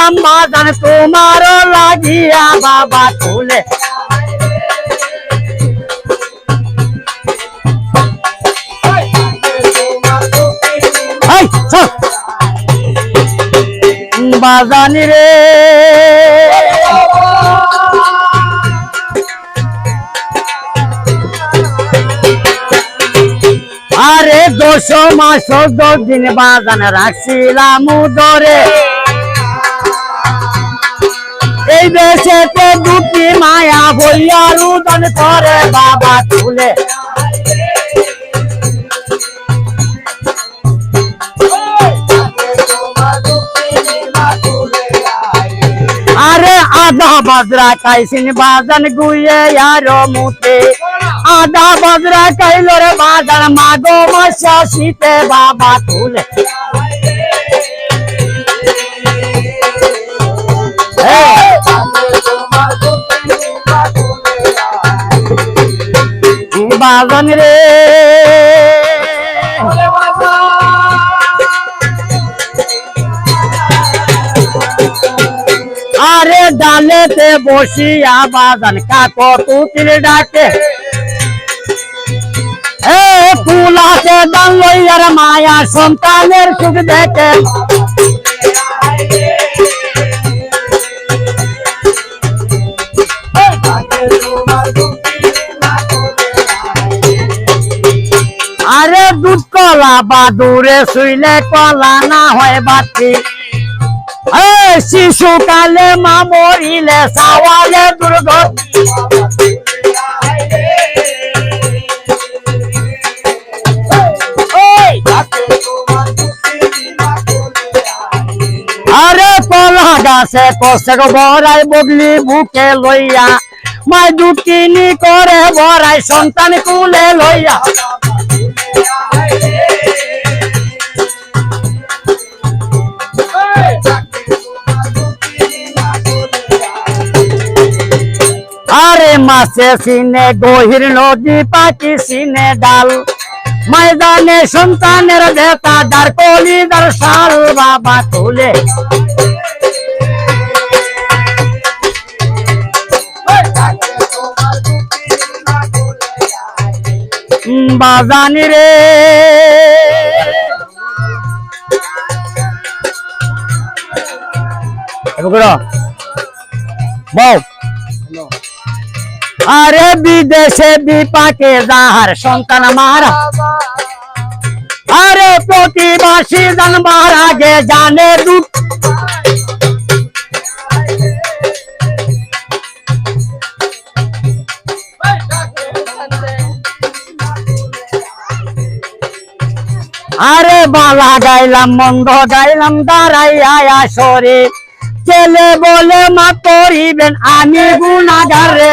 দিলাম বাজান তোমারও লাগিয়া বাবা তুলে বাজানি রে আরে 10 মাস 10 দিন বাজান রাখছিলাম উদরে এই দেশেতে দুটি মায়া বইয়া রুদন করে বাবা তুলে আরে আধা বাজরা খাইছিন বাজান গুয়ে আরো মুতে আধা বাজরা খাইল রে বাজান মাগো মাসা শীতে বাবা তুলে বাজান রে আরে ডালেতে বসিয়া বাজান কাকো তুতির ডাকে তুলাতে দান লইয়ার মায়া সন্তানের সুখ দেখে আরে দুধ কলা বাদুরে শুইলে কলা না হয় বাতি শিশুকালে মা মরিলে সাওয়ালে দুর্গতি আরে পলা গাছে কষে বড়াই বগলি বুকে লইয়া মাই দুটিনি করে বড়াই সন্তান কুলে লইয়া আরে মাছে সিনে গহির নদী পাখি সিনে ডাল ময়দানে সন্তানের দেতা দার কলি দার শাল বাবা তুলে বাজানি রে বউ আরে বিদেশে বিপাকে যাহার সন্তান মারা আরে প্রতিবাসী জন মারা গে জানে দুঃখ আরে বালা গাইলাম মন্দ গাইলাম দাঁড়াইয়া আসরে ছেলে বলে মা করিবেন আমি গুনাগার রে।